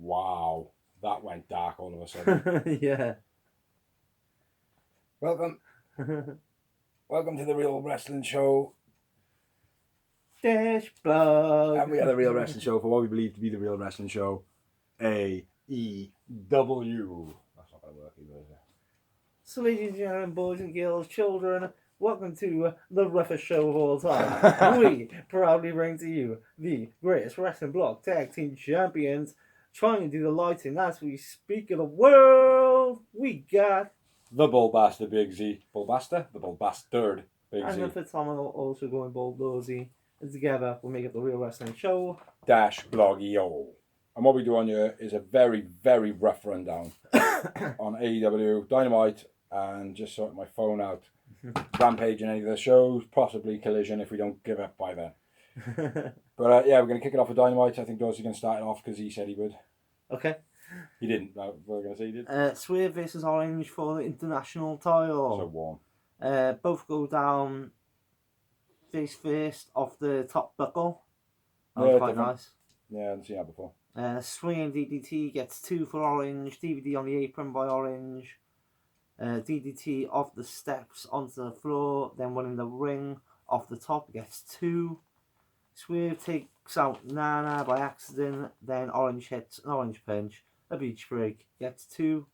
Wow, that went dark all of a sudden. Yeah. Welcome to the Real Wrestling Show. Dash blog. And we are the Real Wrestling Show for what we believe to be the Real Wrestling Show. AEW. That's not going to work either, is it? So, ladies and gentlemen, boys and girls, children, welcome to the roughest show of all time. We proudly bring to you the greatest wrestling block tag team champions, trying to do the lighting as we speak of the world. We got The Bullbuster Big Z. Bullbuster? The Bullbastard Big and Z. the phenomenal also going bulldozy. And together we make it the Real Wrestling Show. Dash Bloggy-O. And what we do on here is a very, very rough rundown on AEW, Dynamite, and just sort my phone out. Rampage in any of the shows, possibly Collision if we don't give up by then. But yeah, we're going to kick it off with Dynamite. I think Dorsey's going to start it off because he said he would. Okay. He didn't. We're going to say he did. Swerve versus Orange for the international title. So warm. Both go down face first off the top buckle. That Yeah, was quite different. nice. Yeah, I haven't seen that before. Swinging DDT gets 2 for Orange. DVD on the apron by Orange. DDT off the steps onto the floor. Then one in the ring off the top gets 2. Swerve takes out Nana by accident. Then Orange hits an orange punch. A beach break gets 2.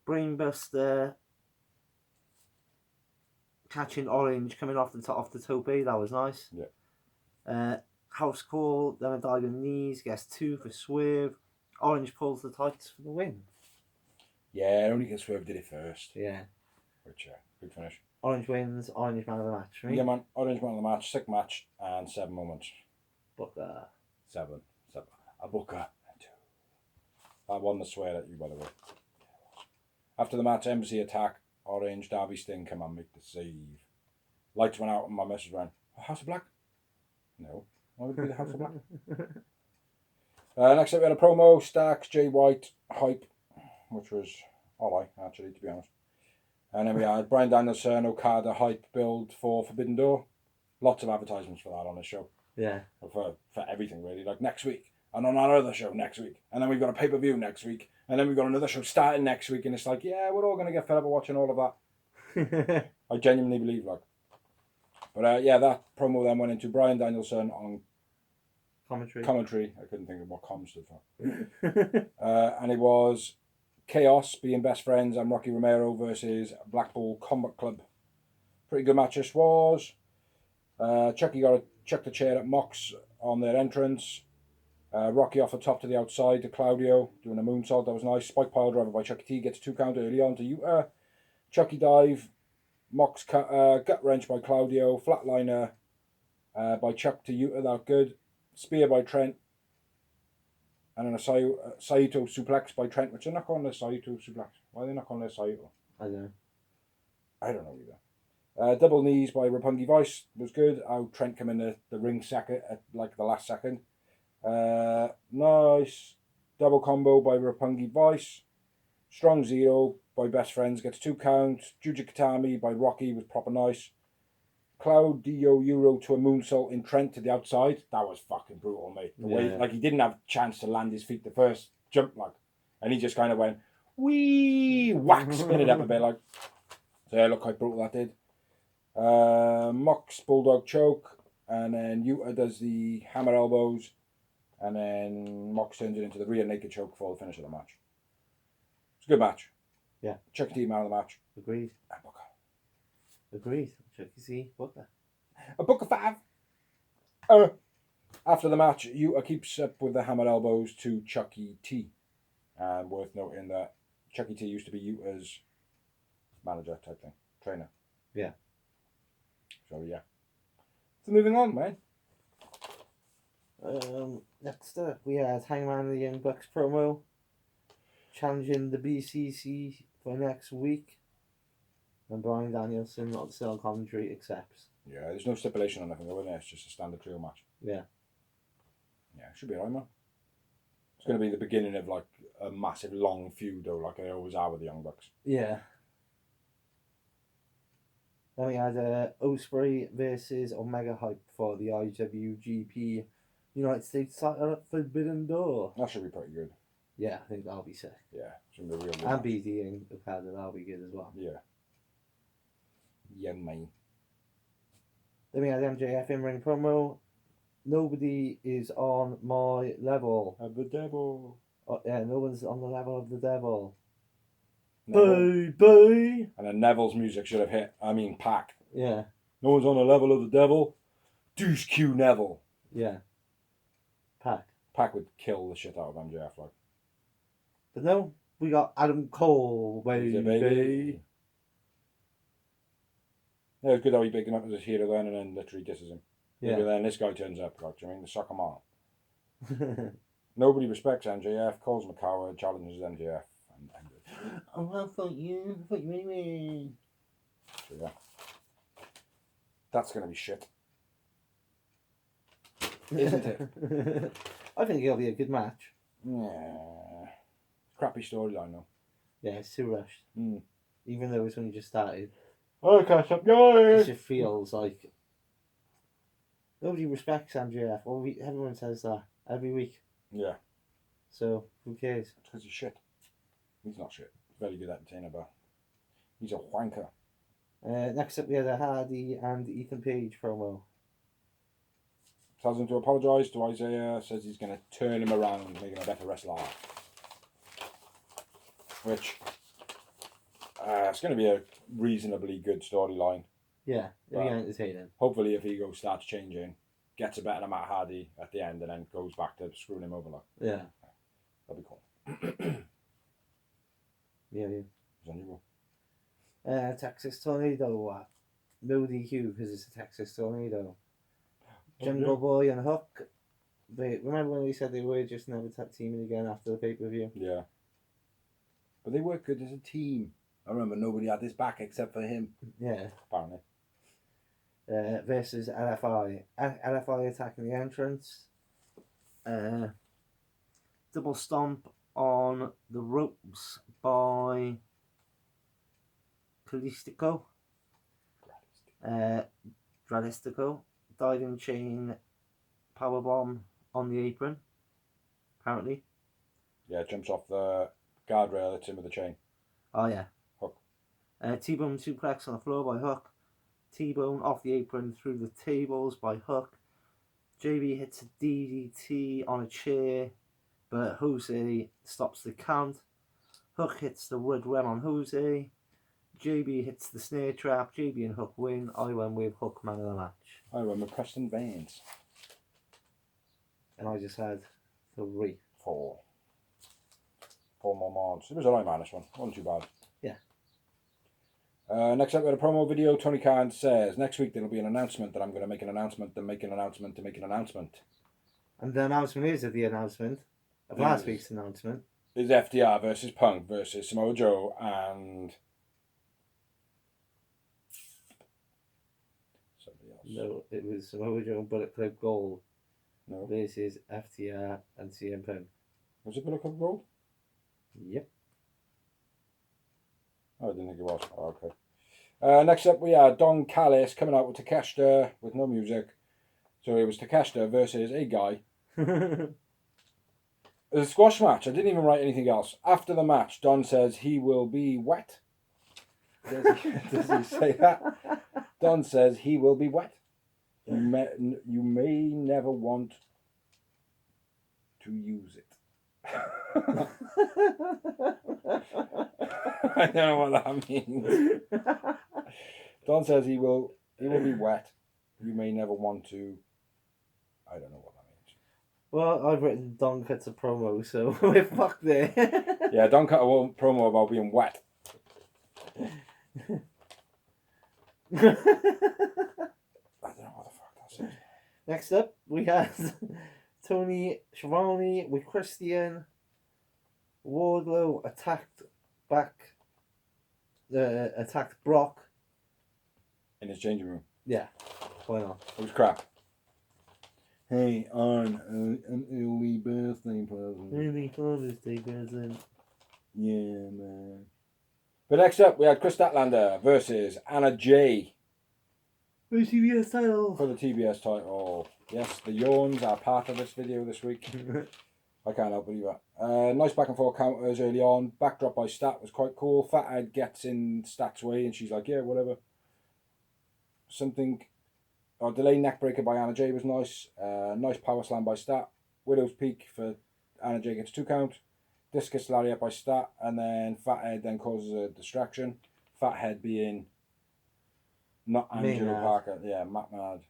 Brainbuster catching Orange coming off the top off the tope. That was nice. Yeah. House call, then a diving knees, gets 2 for Swerve. Orange pulls the tights for the win. Yeah, only because Swerve did it first. Yeah. Which, good finish. Orange wins, Orange man of the match, right? Yeah, man. Orange man of the match, 6 match, and 7 moments. Booker. 7. A Booker. 2. I won the swear at you, by the way. After the match, Embassy attack. Orange, Darby Sting, come on, make the save. Lights went out and my message ran, House of Black? No. Why would it be the House of Black? Next up we had a promo, Starks, Jay White, Hype, which was alright, actually, to be honest. And then we had Bryan Danielson, Okada, Hype, build for Forbidden Door. Lots of advertisements for that on the show. Yeah. For everything, really. Like next week, and on our other show next week. And then we've got a pay-per-view next week. And then we've got another show starting next week. And it's like, yeah, we're all going to get fed up of watching all of that. I genuinely believe, like. But yeah, that promo then went into Bryan Danielson on commentary. I couldn't think of what com stood for. And it was Chaos being best friends and Rocky Romero versus Blackpool Combat Club. Pretty good match this was. Chucky got to chuck the chair at Mox on their entrance. Rocky off the top to the outside to Claudio doing a moonsault. That was nice. Spike pile driver by Chucky T gets 2 count early on to Utah. Chucky dive. Mox gut wrench by Claudio. Flatliner by Chuck to Utah. That good. Spear by Trent. And then a Saito suplex by Trent, which they're not calling a Saito suplex. Why are they not calling it a Saito? I don't know. I don't know either. Double knees by Roppongi Vice was good. How Trent come in the ring second at like the last second. Nice. Double combo by Roppongi Vice. Strong Zero by Best Friends gets 2 counts. Juji Katami by Rocky was proper nice. Claudio Euro to a moonsault in Trent to the outside. That was fucking brutal, mate. The way, like, he didn't have a chance to land his feet the first jump, like, and he just kind of went, wee, whack, spin it up a bit, like. So yeah, looked quite brutal that did. Mox Bulldog choke, and then Yuta does the hammer elbows, and then Mox turns it into the rear naked choke for the finish of the match. It's a good match. Yeah. Chuck T man of the match. Agreed. And Booker. Agreed. Chucky C. Booker. A Booker 5. After the match, Yuta keeps up with the hammer elbows to Chucky T. And worth noting that Chucky T used to be Yuta's manager type thing. Trainer. Yeah. So yeah. So moving on, man. Next up, we had Hangman and the Young Bucks promo challenging the BCC for next week. And Bryan Danielson, not the cell commentary, accepts. Yeah, there's no stipulation on nothing over there. It's just a standard trio match. Yeah. Yeah, it should be alright, man. It's going to be the beginning of like a massive long feud, though, like they always are with the Young Bucks. Yeah. Then we had Ospreay versus Omega Hype for the IWGP United States title at Forbidden Door. That should be pretty good. Yeah, I think that'll be sick. Yeah, it's gonna be a real good And match. BD and Okada, that'll be good as well. Yeah. Yeah, man. Then we had MJF in-ring promo. Nobody is on my level. Of the devil. Oh, yeah, no one's on the level of the devil. Neville. Bye. And then Neville's music should have hit. I mean, Pac. Yeah, No one's on the level of the devil. Deuce Q Neville. yeah. Pack. Pac would kill the shit out of MJF. Like. But no, we got Adam Cole, He's a baby. Yeah, it was good how he picked him up as a hero then and then literally disses him. Yeah. But then this guy turns up, like, do you know what I mean? The suck him on. Nobody respects MJF, calls him a coward, challenges MJF. Oh, I thought you anyway. So, yeah. That's going to be shit. Isn't it? I think it'll be a good match. Yeah. Crappy storyline, though. Yeah, it's too rushed. Mm. Even though it's only just started. Oh, catch up, It guys! just feels like nobody respects MJF. Well, everyone says that every week. Yeah. So, who cares? Because he's shit. He's not shit. He's very good entertainer, but he's a wanker. Next up, we had a Hardy and Ethan Page promo. Tells him to apologise to Isaiah, says he's going to turn him around, make him a better wrestler. Which, it's going to be a reasonably good storyline. Yeah, it'll be Right. entertaining. Hopefully, if ego starts changing, gets a better than Matt Hardy at the end, and then goes back to screwing him over. Like, Yeah. that'd be cool. Yeah. Then you Texas Tornado. No DQ because it's a Texas Tornado. Jungle Boy and Hook. Remember when we said they were just never teaming again after the pay-per-view? Yeah. But they work good as a team. I remember nobody had his back except for him. Yeah. Apparently. Versus LFI. LFI attacking the entrance. Double stomp on the ropes by Kalistico. Dralistico. Diving chain powerbomb on the apron. Apparently. Yeah, jumps off the guardrail, hits him with the chain. Oh yeah. Hook. T-bone suplex on the floor by Hook. T-bone off the apron through the tables by Hook. JB hits a DDT on a chair, but Jose stops the count. Hook hits the red ram on Jose. JB hits the snare trap. JB and Hook win. I went with Hook man of the match. I went with Preston Baines. And I just had 3. 4 more months. It was alright, man, this one. Wasn't too bad. Yeah. Next up, we had a promo video. Tony Khan says, next week there'll be an announcement that I'm going to make an announcement, then make an announcement to make an announcement. And the announcement is the announcement of last week's announcement. Is FDR versus Punk versus Samoa Joe and somebody else. No, it was Samoa Joe and Bullet Club Gold No. versus FTR and CM Punk. Was it Bullet Club Gold? Yep. Oh, I didn't think it was. Oh, okay. Next up, we had Don Callis coming out with Takeshita with no music. So it was Takeshita versus a guy. It was a squash match. I didn't even write anything else. After the match, Don says he will be wet. Does he say that? Don says he will be wet. You may never want to use it. I don't know what that means. Don says he will be wet. You may never want to. I don't know what that means. Well, I've written Don cuts a promo, so we're fucked there. Yeah, Don cut a promo about being wet. I don't know what the fuck that says. Next up, we have Tony Schiavone with Christian. Wardlow attacked Brock. In his changing room. Yeah, why not? It was crap. Hey, on an early birthday present. Really Father's Day present. Yeah, man. But next up, we had Chris Statlander versus Anna Jay For the TBS title. for the TBS title. Yes, the yawns are part of this video this week. I can't help but either. Nice back and forth counters early on. Backdrop by Stat was quite cool. Fathead gets in Stat's way and she's like, yeah, whatever. Something. Delay neckbreaker by Anna J was nice. Nice power slam by Stat. Widow's Peak for Anna J gets 2 count. Discus lariat by Stat. And then Fathead then causes a distraction. Fathead being not Angelo Parker. Yeah, Matt Mad.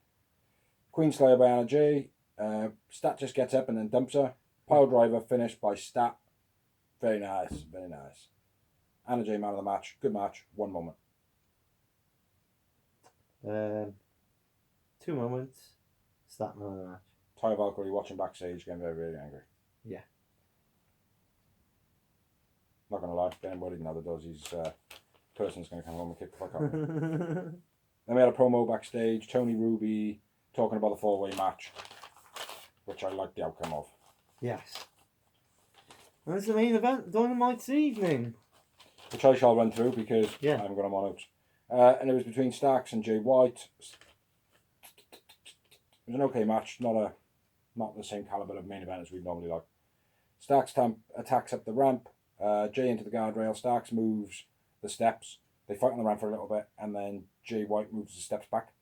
Queen Slayer by Anna J. Stat just gets up and then dumps her. Pile driver finished by Stat. Very nice, very nice. Anna J man of the match. Good match. 1 moment. 2 moments. Stat man of the match. Ty Valkyrie watching backstage getting very, very angry. Yeah. Not gonna lie, getting worried now that does. His person's gonna come home and kick the fuck out of him. Then we had a promo backstage. Tony Ruby talking about the 4-way match, which I like the outcome of. Yes. And it's the main event, Dynamite's evening. Which I shall run through because Yeah. I haven't got them on notes. And it was between Starks and Jay White. It was an okay match, not the same caliber of main event as we'd normally like. Starks attacks up the ramp, Jay into the guardrail. Starks moves the steps. They fight on the ramp for a little bit, and then Jay White moves the steps back.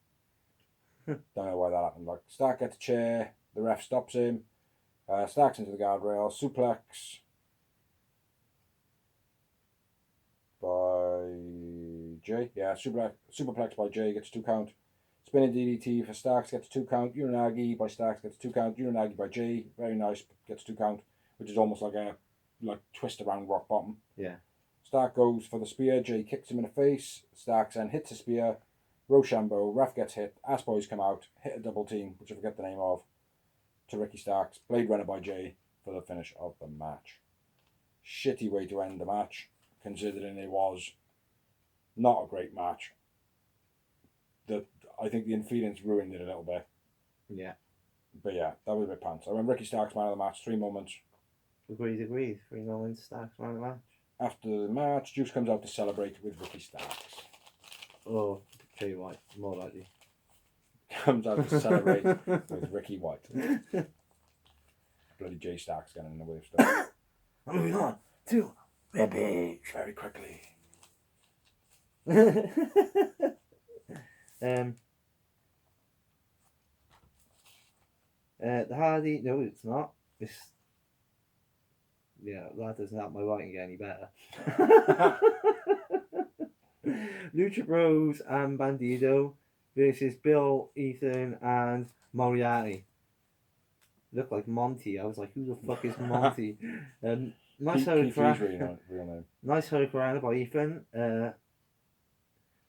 Don't know why that happened. Like Stark gets a chair, the ref stops him. Starks into the guardrail, suplex by Jay. Yeah, superplex by Jay gets 2 count. Spinning DDT for Starks gets 2 count. Uranagi by Starks gets 2 count. Uranagi by Jay, very nice, gets 2 count, which is almost like a twist around rock bottom. Yeah. Stark goes for the spear. Jay kicks him in the face. Starks then hits a spear. Rochambeau, ref gets hit. Ass Boys come out, hit a double team, which I forget the name of, to Ricky Starks. Blade Runner by Jay for the finish of the match. Shitty way to end the match, considering it was not a great match. I think the interference ruined it a little bit. Yeah. But yeah, that was a bit pants. I went Ricky Starks man of the match, 3 moments. Agreed. 3 moments, Starks man of the match. After the match, Juice comes out to celebrate with Ricky Starks. Oh, Jay White, more likely. Comes out to celebrate with Ricky White. Bloody Jay Starks getting in the way of stuff. Moving on to Rampage. Very quickly. The Hardy, no, it's not. That doesn't help my writing get any better. Lucha Bros and Bandido versus Bill, Ethan, and Moriarty. Look like Monty. I was like, who the fuck is Monty? Nice hurricane. Nice hurricane by Ethan.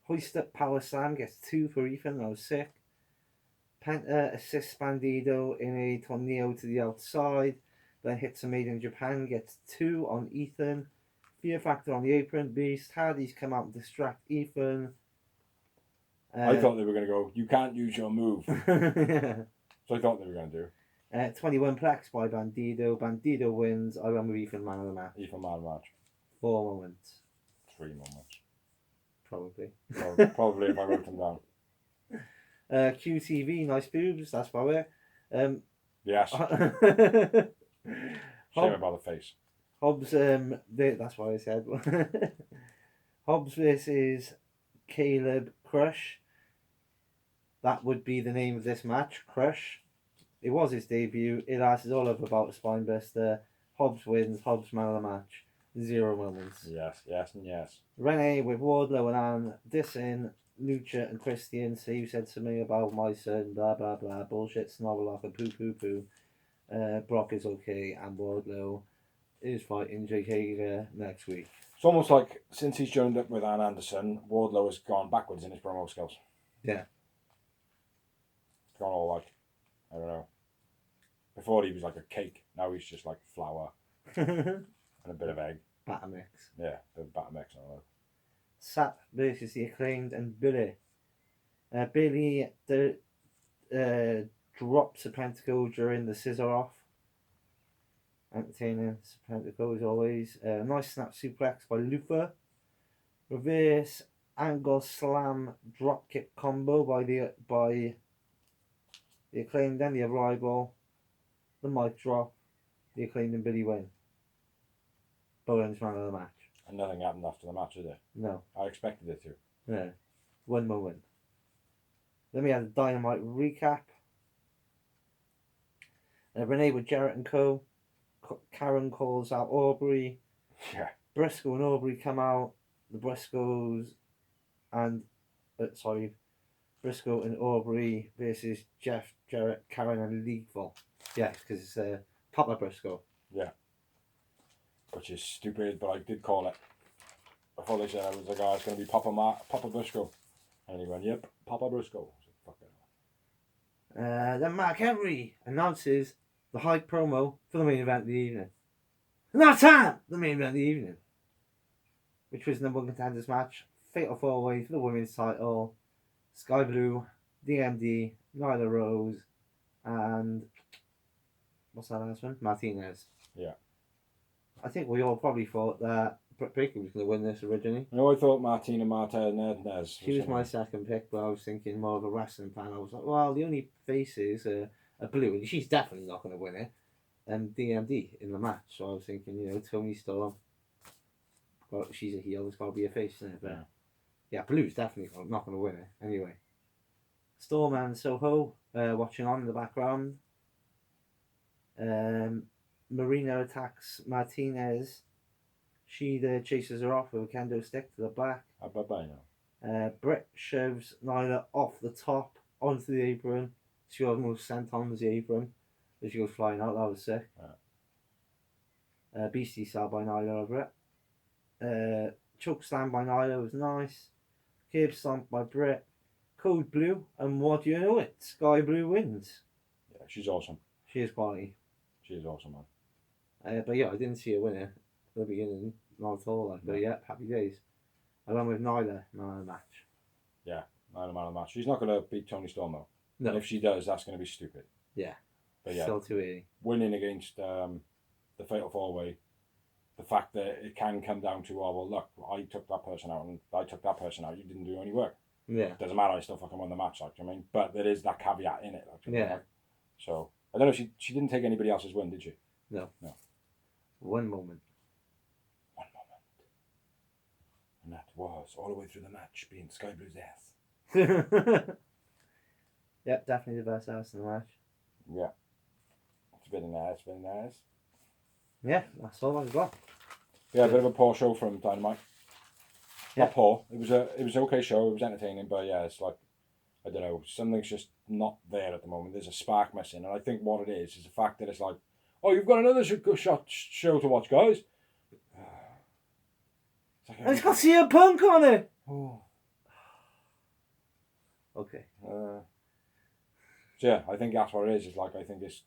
Hoist up power slam gets 2 for Ethan. I was sick. Penta assists Bandido in a tornado to the outside. Then hits a Made in Japan, gets 2 on Ethan. Fear Factor on the apron. Beast. Hardy's come out and distract Ethan. I thought they were going to go, you can't use your move. So I thought they were going to do. 21 plex by Bandido. Bandido wins. I went with Ethan man of the match. Ethan man of the match. 4 moments. 3 moments. Probably. Probably if I wrote them down. QTV, nice boobs. That's about it. Yes. Shame about the face. Hobbs, that's what I said. Hobbs versus Caleb Crush. That would be the name of this match, Crush. It was his debut. It lasted all of about a spinebuster. Hobbs wins. Hobbs man of the match. 0 moments. Yes. Renee with Wardlow and Ann dissing Lucha and Christian. So you said something about my son, blah blah blah, bullshit, snovelaka, poo. Brock is okay, and Wardlow is fighting Jake Hager next week. It's almost like since he's joined up with Ann Anderson, Wardlow has gone backwards in his promo skills. Yeah. It's gone all like, I don't know. Before he was like a cake, now he's just like flour and a bit of egg. Batter mix. Yeah, a bit of batter mix. I don't know. Sap versus the Acclaimed and Billy. Billy drops a pentacle during the scissor off. Entertaining pentacle as always. Nice snap suplex by Luther. Reverse angle slam dropkick combo by the Acclaimed and the Arrival. The mic drop. the Acclaimed and Billy win. Bowen's man of the match. And nothing happened after the match, did it? No. I expected it to. Yeah. One moment. Then we had a Dynamite recap. Renee with Jarrett and Co. Karen calls out Aubrey. Yeah. Briscoe and Aubrey come out. The Briscoes and Briscoe and Aubrey versus Jeff, Jarrett, Karen and Legal. Yeah, because it's Papa Briscoe. Yeah. Which is stupid, but I did call it. Before they said I was like, oh, it's going to be Papa Briscoe. And he went, yep, Papa Briscoe. I said, fuck it. Then Mark Henry announces the high promo for the main event of the evening. Now time! The main event of the evening. Which was the number one contenders match. Fatal 4-way for the women's title. Sky Blue, DMD, Nyla Rose, and what's that last one? Martinez. Yeah. I think we all probably thought that Britt Baker was going to win this originally. You know, I thought Martina Martinez. She was my second pick, but I was thinking more of a wrestling fan. I was like, well, the only faces are Blue, and she's definitely not going to win it, and DMD in the match. So I was thinking, you know, Toni Storm. Well, she's a heel, it's got to be a face, isn't it? But yeah, Blue's definitely not going to win it. Anyway. Storm and Soho watching on in the background. Marina attacks Martinez. She chases her off with a kendo stick to the back. Bye-bye now. Britt shoves Nyla off the top onto the apron. She almost sent on the apron as she goes flying out. That was sick. Yeah. Beastie style by Nyla over it. Choke slam by Nyla was nice. Curb stomp by Britt. Code Blue, and what do you know it? Sky Blue wins. Yeah, she's awesome. She is quality. She is awesome, man. But yeah, I didn't see her win it at the beginning. Not at all. But yeah, happy days. I went with Nyla man of the match. Yeah, Nyla man of the match. She's not going to beat Toni Storm though. No. And if she does, that's going to be stupid. Yeah. But yeah, Still too early. winning against the Fatal 4-way, the fact that it can come down to, oh, well, look, I took that person out and I took that person out. You didn't do any work. Yeah. Doesn't matter. I still fucking won the match, like, you know what I mean? But there is that caveat in it. Like, Yeah. So, I don't know, she didn't take anybody else's win, did she? No. No. One moment. One moment. And that was all the way through the match being Sky Blue's ass. Yep, definitely the best ass in the match. Yeah. It's very nice, very nice. Yeah, that's all I've got. Yeah, a bit of a poor show from Dynamite. Yeah. Not poor. It was an okay show. It was entertaining, but yeah, it's like, I don't know, something's just not there at the moment. There's a spark missing, and I think what it is the fact that it's like, oh, you've got another show to watch, guys. It's got CM Punk on it. Oh. Okay. So yeah, I think that's what it is. It's like, I think it's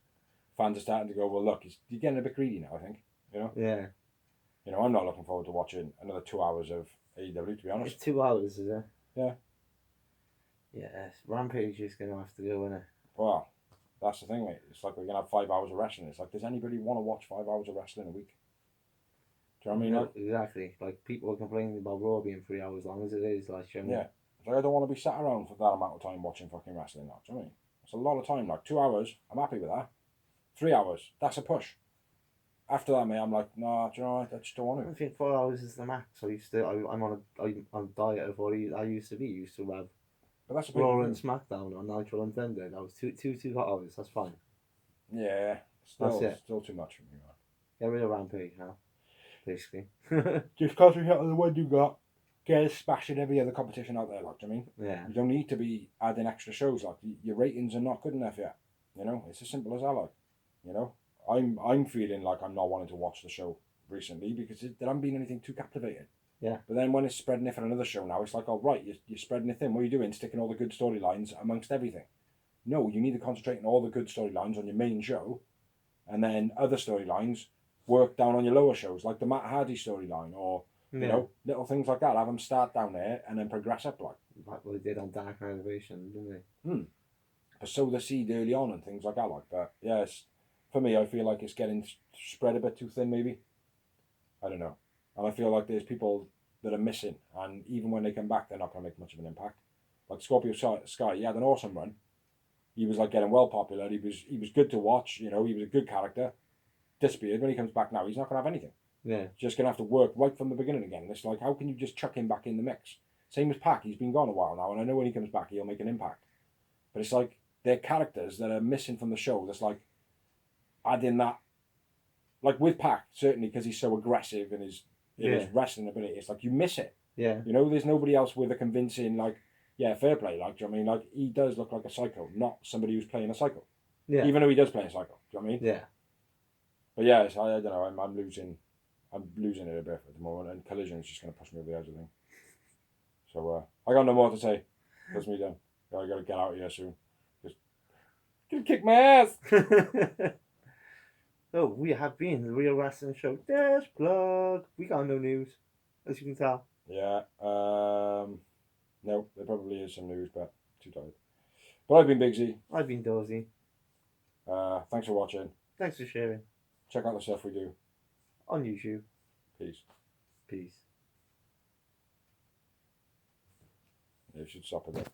fans are starting to go, well, look, you're getting a bit greedy now. I think, you know. Yeah. You know, I'm not looking forward to watching another 2 hours of AEW, to be honest. It's 2 hours, is it? Yeah. Yeah, Rampage is going to have to go, isn't it? Well, that's the thing, mate. It's like we're going to have 5 hours of wrestling. It's like, does anybody want to watch 5 hours of wrestling a week? Do you know what I mean? No, Like, exactly. Like, people are complaining about Raw being 3 hours long as it is. Like, you know, yeah. It's like, I don't want to be sat around for that amount of time watching fucking wrestling. Like, do you know what I mean? It's a lot of time. Like, 2 hours, I'm happy with that. 3 hours, that's a push. After that, mate, I'm like, nah, do you know what? I just don't want I to. think 4 hours is the max. I'm on a diet of what I used to be. Used to have But that's a Raw and SmackDown on Nitro and Thunder. That was two hours. That's fine. Yeah, That's it. still too much for me, man. Get rid of Rampage now, basically. Just because we hit the one you got, get us smashing every other competition out there, like, do you know what I mean? Yeah. You don't need to be adding extra shows, like, your ratings are not good enough yet. You know, it's as simple as that, like, you know. I'm feeling like I'm not wanting to watch the show recently because there hasn't been anything too captivating. Yeah. But then when it's spreading it for another show now, it's like, oh, right, you're spreading it thin. What are you doing? Sticking all the good storylines amongst everything. No, you need to concentrate on all the good storylines on your main show, and then other storylines work down on your lower shows, like the Matt Hardy storyline, or, you know, little things like that. Have them start down there and then progress up, like. Like what they did on Dark Elevation, didn't they? But sow the seed early on and things like that, like. But, yeah, for me, I feel like it's getting spread a bit too thin, maybe. I don't know. And I feel like there's people that are missing, and even when they come back, they're not going to make much of an impact. Like Scorpio Sky, he had an awesome run. He was like getting well popular. He was good to watch. You know, he was a good character. disappeared. When he comes back now, he's not going to have anything. Yeah. Just going to have to work right from the beginning again. And it's like, how can you just chuck him back in the mix? Same as Pac. He's been gone a while now, and I know when he comes back, he'll make an impact. But it's like, they're characters that are missing from the show. That's like, adding that, like with Pac, certainly because he's so aggressive in his wrestling ability, it's like, you miss it. Yeah. You know, there's nobody else with a convincing, like, yeah, fair play. Like, do you know what I mean? Like, he does look like a psycho, not somebody who's playing a psycho. Yeah. Even though he does play a psycho. Do you know what I mean? Yeah. But yeah, I don't know. I'm losing it a bit at the moment, and Collision's just going to push me over the edge, I think. So I got no more to say. That's me done. I got to get out of here soon. Just gonna kick my ass. So we have been the Real Wrestling Show Dash Plug. We got no news, as you can tell. Yeah. No, there probably is some news, but too tired. But I've been Big Z. I've been Dozy. Thanks for watching. Thanks for sharing. Check out the stuff we do. On YouTube. Peace. Peace. Yeah, you should stop a bit.